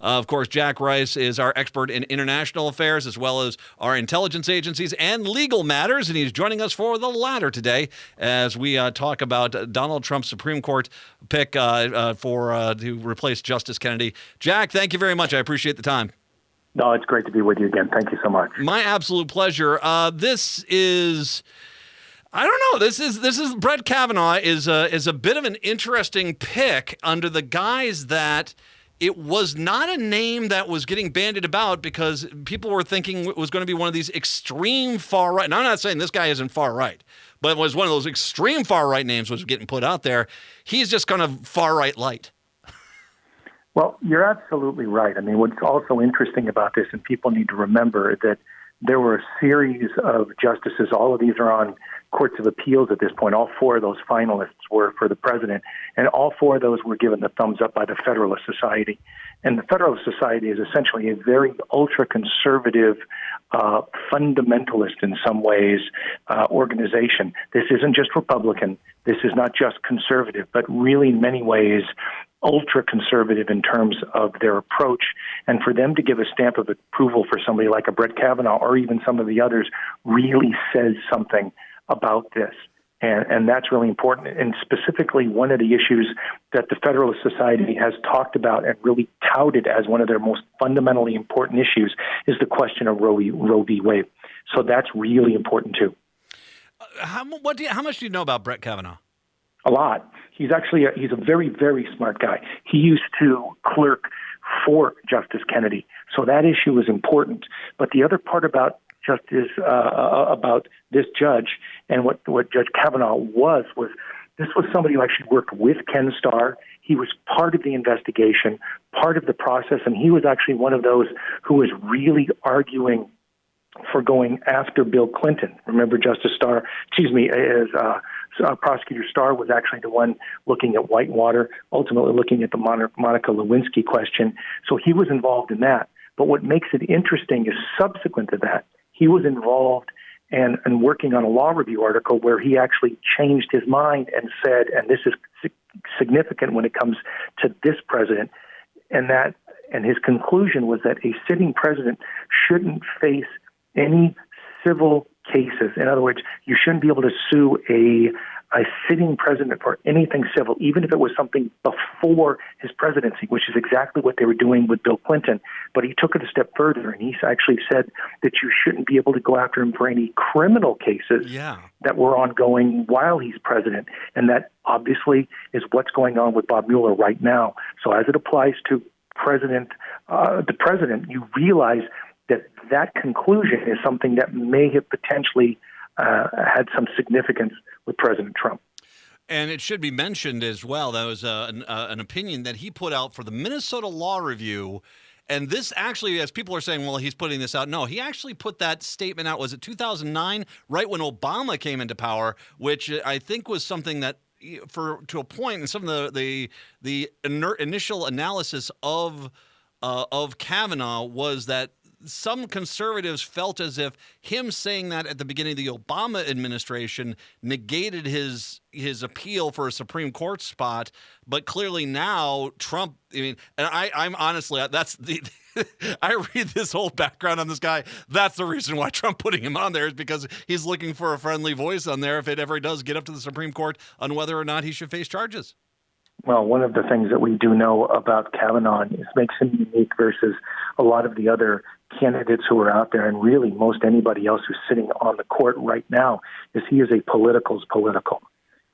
Of course, Jack Rice is our expert in international affairs as well as our intelligence agencies and legal matters, and he's joining us for the latter today as we talk about Donald Trump's Supreme Court pick to replace Justice Kennedy. Jack, thank you very much. I appreciate the time. No, it's great to be with you again. Thank you so much. My absolute pleasure. This is, I don't know. This is Brett Kavanaugh is a bit of an interesting pick under the guise that it was not a name that was getting bandied about because people were thinking it was going to be one of these extreme far right. And I'm not saying this guy isn't far right, but it was one of those extreme far right names was getting put out there. He's just kind of far right light. Well, you're absolutely right. I mean, what's also interesting about this, and people need to remember that there were a series of justices. All of these are on courts of appeals at this point. All four of those finalists were for the president, and all four of those were given the thumbs up by the Federalist Society. And the Federalist Society is essentially a very ultra-conservative, fundamentalist in some ways, organization. This isn't just Republican. This is not just conservative, but really in many ways ultra-conservative in terms of their approach. And for them to give a stamp of approval for somebody like a Brett Kavanaugh or even some of the others really says something about this. And that's really important. And specifically, one of the issues that the Federalist Society has talked about and really touted as one of their most fundamentally important issues is the question of Roe v. Wade. So that's really important, too. How much do you know about Brett Kavanaugh? A lot. He's a very, very smart guy. He used to clerk for Justice Kennedy. So that issue was important. But the other part about about this judge and what Judge Kavanaugh was this was somebody who actually worked with Ken Starr. He was part of the investigation, part of the process, and he was actually one of those who was really arguing for going after Bill Clinton. Remember, Prosecutor Starr was actually the one looking at Whitewater, ultimately looking at the Monica Lewinsky question. So he was involved in that. But what makes it interesting is subsequent to that, he was involved and working on a law review article where he actually changed his mind and said, and this is significant when it comes to this president, and his conclusion was that a sitting president shouldn't face any civil cases. In other words, you shouldn't be able to sue a sitting president for anything civil, even if it was something before his presidency, which is exactly what they were doing with Bill Clinton. But he took it a step further, and he actually said that you shouldn't be able to go after him for any criminal cases that were ongoing while he's president. And that obviously is what's going on with Bob Mueller right now. So as it applies to the president, you realize that conclusion is something that may have potentially had some significance with President Trump. And it should be mentioned as well, that was an opinion that he put out for the Minnesota Law Review. And this actually, as people are saying, well, he's putting this out. No, he actually put that statement out, was it 2009, right when Obama came into power, which I think was something that, to a point, and some of the initial analysis of Kavanaugh was that some conservatives felt as if him saying that at the beginning of the Obama administration negated his appeal for a Supreme Court spot. But clearly now Trump, and I'm honestly, that's the, I read this whole background on this guy. That's the reason why Trump putting him on there is because he's looking for a friendly voice on there if it ever does get up to the Supreme Court on whether or not he should face charges. Well, one of the things that we do know about Kavanaugh is makes him unique versus a lot of the other candidates who are out there, and really most anybody else who's sitting on the court right now, is he is a political's political.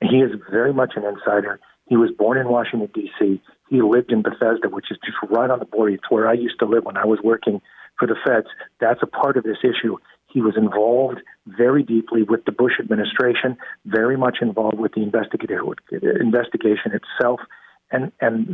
He is very much an insider. He was born in Washington, D.C. He lived in Bethesda, which is just right on the border. It's where I used to live when I was working for the feds. That's a part of this issue. He was involved very deeply with the Bush administration, very much involved with the investigation itself. And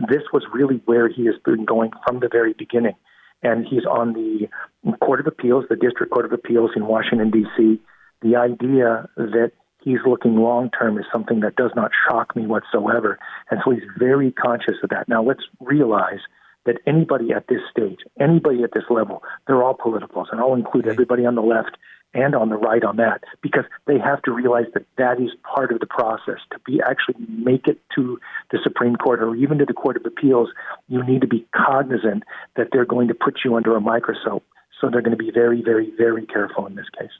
this was really where he has been going from the very beginning. And he's on the Court of Appeals, the District Court of Appeals in Washington, D.C. The idea that he's looking long-term is something that does not shock me whatsoever. And so he's very conscious of that. Now, let's realize that anybody at this stage, anybody at this level, they're all politicals. And I'll include everybody on the left and on the right on that, because they have to realize that that is part of the process. To be actually make it to the Supreme Court or even to the Court of Appeals, you need to be cognizant that they're going to put you under a microscope. So they're going to be very, very, very careful in this case.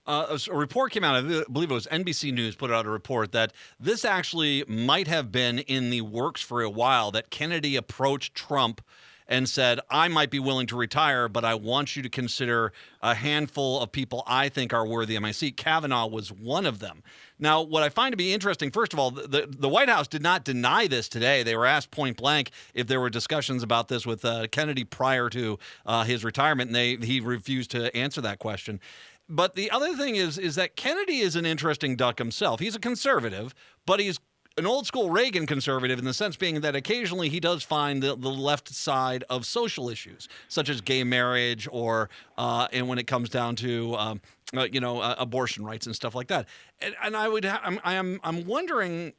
A report came out, I believe it was NBC News put out a report that this actually might have been in the works for a while, that Kennedy approached Trump and said, I might be willing to retire, but I want you to consider a handful of people I think are worthy of my seat. Kavanaugh was one of them. Now, what I find to be interesting, first of all, the White House did not deny this today. They were asked point blank if there were discussions about this with Kennedy prior to his retirement, and he refused to answer that question. But the other thing is that Kennedy is an interesting duck himself. He's a conservative, but he's an old school Reagan conservative in the sense being that occasionally he does find the left side of social issues, such as gay marriage or and when it comes down to abortion rights and stuff like that. And I'm wondering,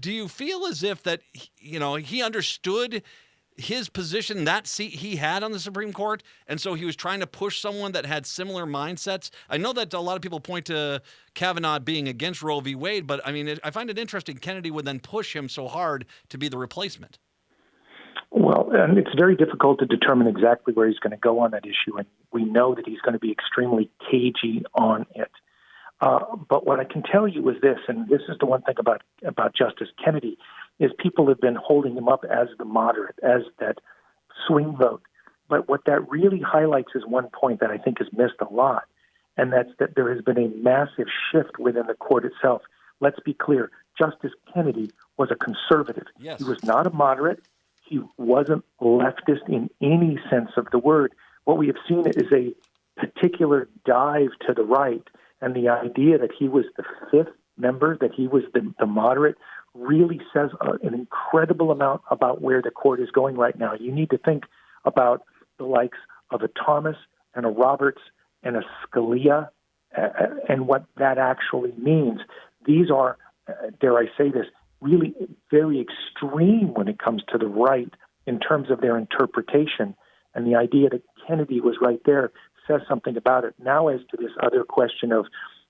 do you feel as if that he understood his position, that seat he had on the Supreme Court, and so he was trying to push someone that had similar mindsets? I know that a lot of people point to Kavanaugh being against Roe v. Wade, but I mean, I find it interesting Kennedy would then push him so hard to be the replacement. Well, and it's very difficult to determine exactly where he's going to go on that issue, and we know that he's going to be extremely cagey on it. But what I can tell you is this, and this is the one thing about Justice Kennedy, is people have been holding him up as the moderate, as that swing vote. But what that really highlights is one point that I think is missed a lot, and that's that there has been a massive shift within the court itself. Let's be clear, Justice Kennedy was a conservative. Yes. He was not a moderate. He wasn't leftist in any sense of the word. What we have seen is a particular dive to the right, and the idea that he was the fifth member, that he was the moderate, really says an incredible amount about where the court is going right now. You need to think about the likes of a Thomas and a Roberts and a Scalia and what that actually means. These are, dare I say this, really very extreme when it comes to the right in terms of their interpretation. And the idea that Kennedy was right there says something about it. Now, as to this other question of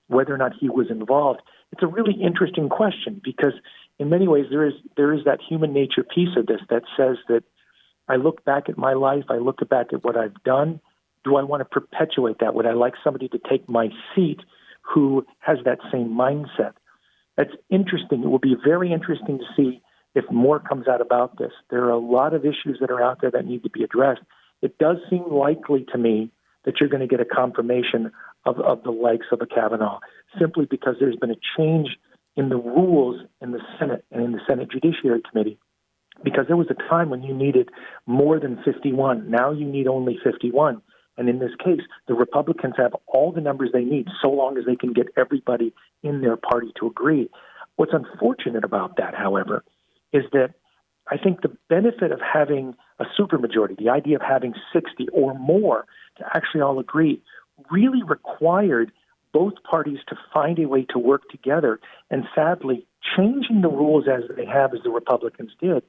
whether or not he was involved, it's a really interesting question because in many ways there is that human nature piece of this that says that I look back at my life, I look back at what I've done. Do I want to perpetuate that? Would I like somebody to take my seat who has that same mindset? That's interesting. It will be very interesting to see if more comes out about this. There are a lot of issues that are out there that need to be addressed. It does seem likely to me that you're going to get a confirmation of the likes of a Kavanaugh, simply because there's been a change in the rules in the Senate and in the Senate Judiciary Committee, because there was a time when you needed more than 51. Now you need only 51. And in this case, the Republicans have all the numbers they need so long as they can get everybody in their party to agree. What's unfortunate about that, however, is that I think the benefit of having a supermajority, the idea of having 60 or more to actually all agree, really required both parties to find a way to work together. And sadly, changing the rules as they have, as the Republicans did,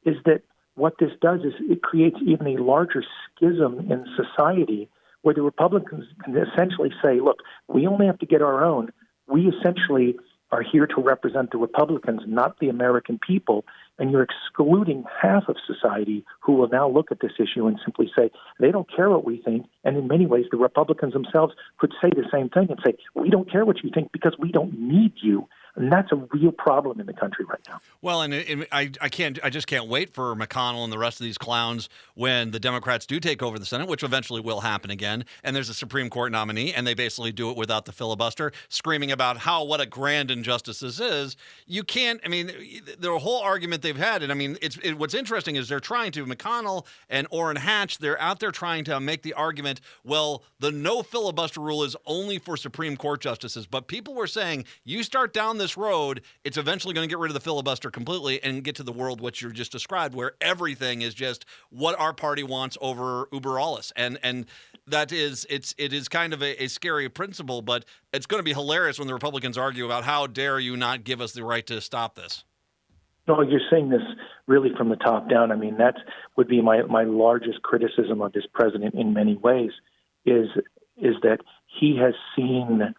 is that what this does is it creates even a larger schism in society where the Republicans can essentially say, look, we only have to get our own. We essentially are here to represent the Republicans, not the American people. And you're excluding half of society who will now look at this issue and simply say, they don't care what we think. And in many ways, the Republicans themselves could say the same thing and say, we don't care what you think because we don't need you. And that's a real problem in the country right now. Well, and I just can't wait for McConnell and the rest of these clowns when the Democrats do take over the Senate, which eventually will happen again, and there's a Supreme Court nominee, and they basically do it without the filibuster, screaming about what a grand injustice this is. You can't, I mean, the whole argument they've had, and I mean, what's interesting is they're trying to, McConnell and Orrin Hatch, they're out there trying to make the argument, well, the no filibuster rule is only for Supreme Court justices, but people were saying, you start down this road, it's eventually going to get rid of the filibuster completely and get to the world what you just described, where everything is just what our party wants over uber alles. And that is, it is kind of a scary principle, but it's going to be hilarious when the Republicans argue about how dare you not give us the right to stop this. No, you're saying this really from the top down. I mean, that would be my largest criticism of this president in many ways, is is that he has seen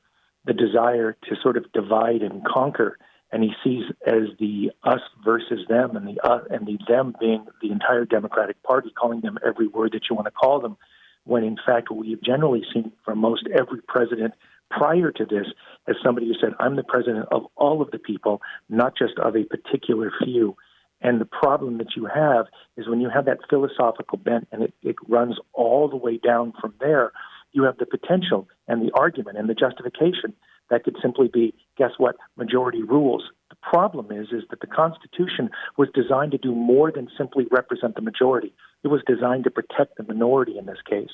the desire to sort of divide and conquer, and he sees as the us versus them, and the them being the entire Democratic Party, calling them every word that you want to call them, when in fact what we've generally seen from most every president prior to this as somebody who said, I'm the president of all of the people, not just of a particular few. And the problem that you have is when you have that philosophical bent and it runs all the way down from there, you have the potential and the argument and the justification that could simply be, guess what, majority rules. The problem is that the Constitution was designed to do more than simply represent the majority. It was designed to protect the minority in this case.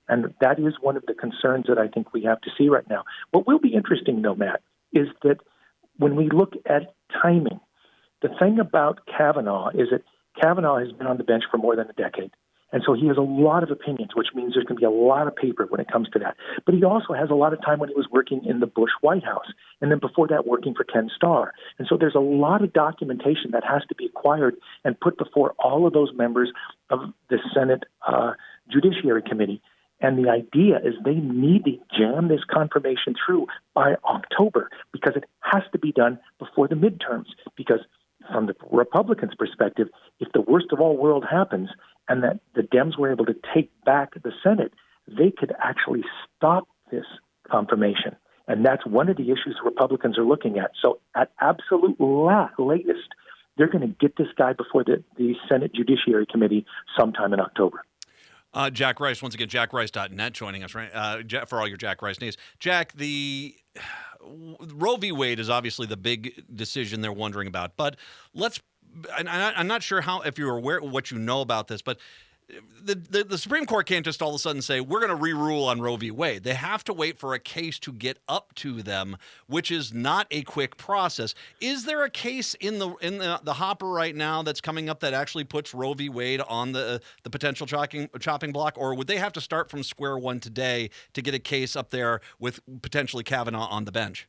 And that is one of the concerns that I think we have to see right now. What will be interesting, though, Matt, is that when we look at timing, the thing about Kavanaugh is that Kavanaugh has been on the bench for more than a decade. And so he has a lot of opinions, which means there's going to be a lot of paper when it comes to that. But he also has a lot of time when he was working in the Bush White House, and then before that working for Ken Starr. And so there's a lot of documentation that has to be acquired and put before all of those members of the Senate Judiciary Committee. And the idea is they need to jam this confirmation through by October because it has to be done before the midterms. Because from the Republicans' perspective, if the worst of all world happens and that the Dems were able to take back the Senate, they could actually stop this confirmation. And that's one of the issues Republicans are looking at. So at absolute latest, they're going to get this guy before the Senate Judiciary Committee sometime in October. Jack Rice, once again, jackrice.net joining us, right? For all your Jack Rice news. Jack, the Roe v. Wade is obviously the big decision they're wondering about, but I'm not sure if you're aware of what you know about this, but the Supreme Court can't just all of a sudden say, we're going to re-rule on Roe v. Wade. They have to wait for a case to get up to them, which is not a quick process. Is there a case in the hopper right now that's coming up that actually puts Roe v. Wade on the potential chopping block, or would they have to start from square one today to get a case up there with potentially Kavanaugh on the bench?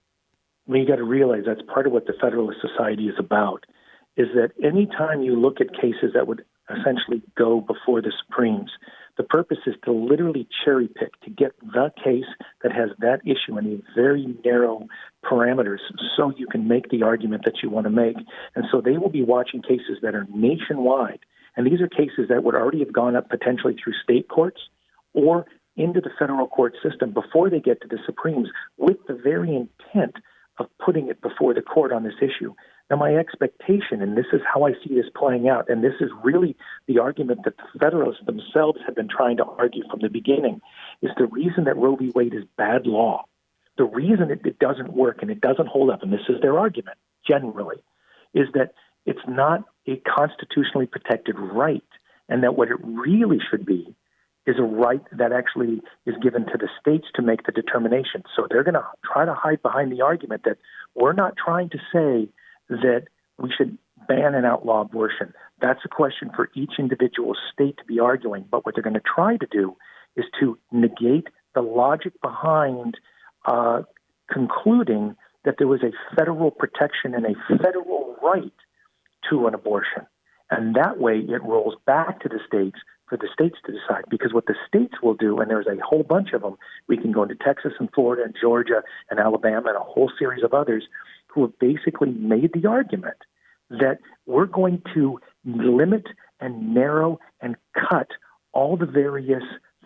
Well, you got to realize that's part of what the Federalist Society is about, is that any time you look at cases that would essentially go before the Supremes, the purpose is to literally cherry pick to get the case that has that issue in a very narrow parameters so you can make the argument that you want to make. And so they will be watching cases that are nationwide. And these are cases that would already have gone up potentially through state courts or into the federal court system before they get to the Supremes with the very intent of putting it before the court on this issue. Now, my expectation, and this is how I see this playing out, and this is really the argument that the Federalists themselves have been trying to argue from the beginning, is the reason that Roe v. Wade is bad law, the reason it doesn't work and it doesn't hold up, and this is their argument generally, is that it's not a constitutionally protected right, and that what it really should be is a right that actually is given to the states to make the determination. So they're going to try to hide behind the argument that we're not trying to say that we should ban and outlaw abortion. That's a question for each individual state to be arguing. But what they're going to try to do is to negate the logic behind concluding that there was a federal protection and a federal right to an abortion. And that way it rolls back to the states for the states to decide. Because what the states will do, and there's a whole bunch of them, we can go into Texas and Florida and Georgia and Alabama and a whole series of others, who have basically made the argument that we're going to limit and narrow and cut all the various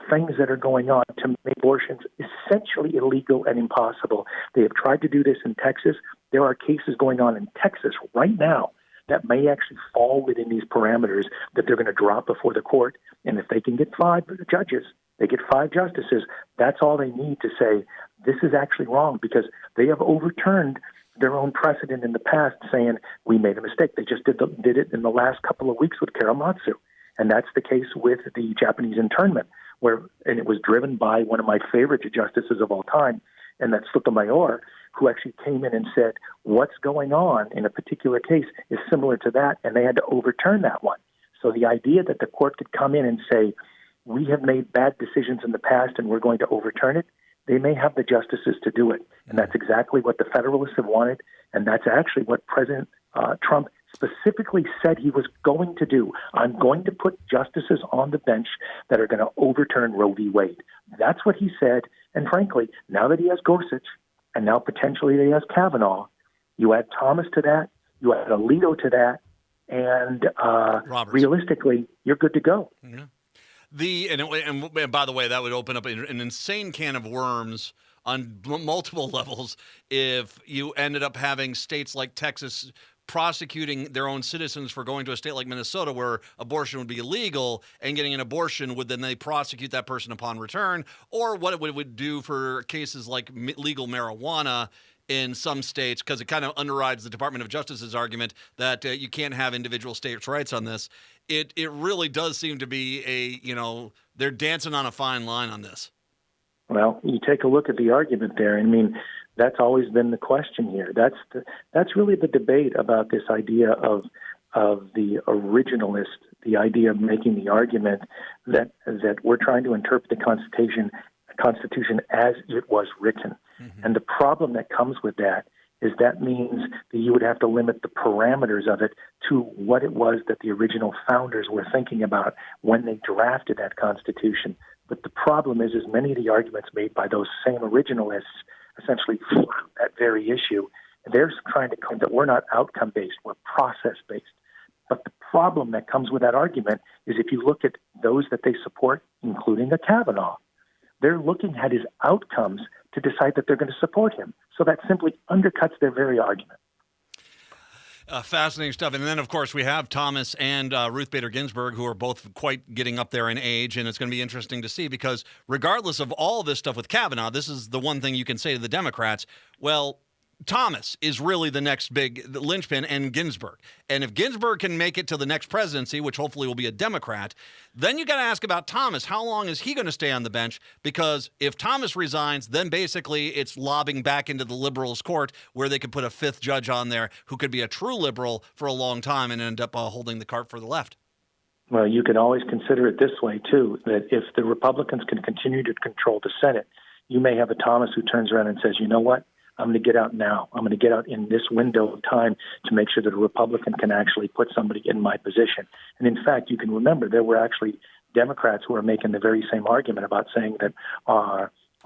things that are going on to make abortions essentially illegal and impossible. They have tried to do this in Texas. There are cases going on in Texas right now that may actually fall within these parameters that they're going to drop before the court. And if they can get 5 judges, they get 5 justices, that's all they need to say, this is actually wrong, because they have overturned their own precedent in the past saying, we made a mistake. They just did it in the last couple of weeks with Karamatsu. And that's the case with the Japanese internment, and it was driven by one of my favorite justices of all time, and that's Sotomayor, who actually came in and said, what's going on in a particular case is similar to that, and they had to overturn that one. So the idea that the court could come in and say, we have made bad decisions in the past and we're going to overturn it, they may have the justices to do it. And that's exactly what the Federalists have wanted, and that's actually what President Trump specifically said he was going to do. I'm going to put justices on the bench that are going to overturn Roe v. Wade. That's what he said, And frankly, now that he has Gorsuch, and now potentially he has Kavanaugh, you add Thomas to that, you add Alito to that, and realistically, you're good to go. Yeah. And by the way, that would open up an insane can of worms on multiple levels if you ended up having states like Texas prosecuting their own citizens for going to a state like Minnesota where abortion would be illegal, and getting an abortion would then they prosecute that person upon return, or what it would do for cases like legal marijuana in some states, because it kind of underrides the Department of Justice's argument that you can't have individual states' rights on this. It really does seem to be they're dancing on a fine line on this. Well, you take a look at the argument there. I mean, that's always been the question here. That's really the debate about this idea of the originalist, the idea of making the argument that we're trying to interpret the Constitution as it was written. Mm-hmm. And the problem that comes with that is that means that you would have to limit the parameters of it to what it was that the original founders were thinking about when they drafted that Constitution. But the problem is many of the arguments made by those same originalists essentially flout that very issue. They're trying to claim that we're not outcome-based, we're process-based. But the problem that comes with that argument is if you look at those that they support, including a Kavanaugh, they're looking at his outcomes to decide that they're going to support him. So that simply undercuts their very argument. Fascinating stuff. And then, of course, we have Thomas and Ruth Bader Ginsburg, who are both quite getting up there in age. And it's going to be interesting to see because regardless of all this stuff with Kavanaugh, this is the one thing you can say to the Democrats. Well, Thomas is really the next big linchpin, and Ginsburg. And if Ginsburg can make it to the next presidency, which hopefully will be a Democrat, then you got to ask about Thomas. How long is he going to stay on the bench? Because if Thomas resigns, then basically it's lobbing back into the liberals' court where they could put a fifth judge on there who could be a true liberal for a long time and end up holding the cart for the left. Well, you can always consider it this way, too, that if the Republicans can continue to control the Senate, you may have a Thomas who turns around and says, you know what? I'm going to get out now. I'm going to get out in this window of time to make sure that a Republican can actually put somebody in my position. And in fact, you can remember there were actually Democrats who are making the very same argument about saying that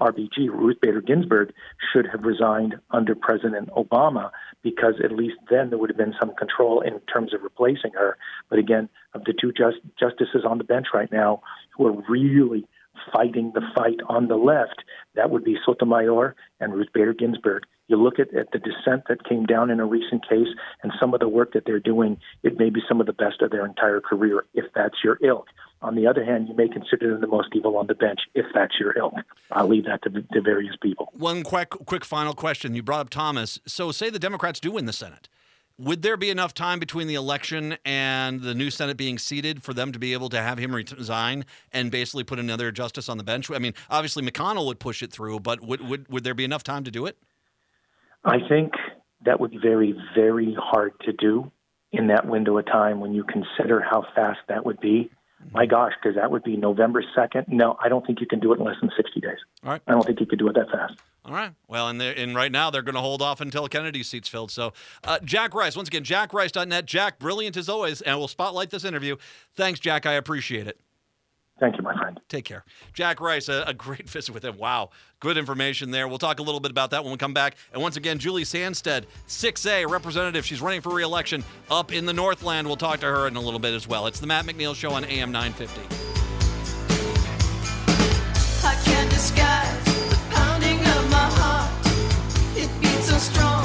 RBG, Ruth Bader Ginsburg, should have resigned under President Obama because at least then there would have been some control in terms of replacing her. But again, of the two justices on the bench right now who are really fighting the fight on the left, that would be Sotomayor and Ruth Bader Ginsburg. You look at the dissent that came down in a recent case and some of the work that they're doing, it may be some of the best of their entire career, if that's your ilk. On the other hand, you may consider them the most evil on the bench, if that's your ilk. I'll leave that to various people. One quick final question. You brought up Thomas. So say the Democrats do win the Senate. Would there be enough time between the election and the new Senate being seated for them to be able to have him resign and basically put another justice on the bench? I mean, obviously McConnell would push it through, but would there be enough time to do it? I think that would be very, very hard to do in that window of time when you consider how fast that would be. My gosh, because that would be November 2nd. No, I don't think you can do it in less than 60 days. All right. I don't think you could do it that fast. All right. Well, and right now they're going to hold off until Kennedy's seat's filled. So Jack Rice, once again, jackrice.net. Jack, brilliant as always, and we'll spotlight this interview. Thanks, Jack. I appreciate it. Thank you, my friend. Take care. Jack Rice, a great visit with him. Wow. Good information there. We'll talk a little bit about that when we come back. And once again, Julie Sandstede, 6A representative. She's running for re-election up in the Northland. We'll talk to her in a little bit as well. It's the Matt McNeil Show on AM 950. I can't disguise the pounding of my heart. It beats so strong.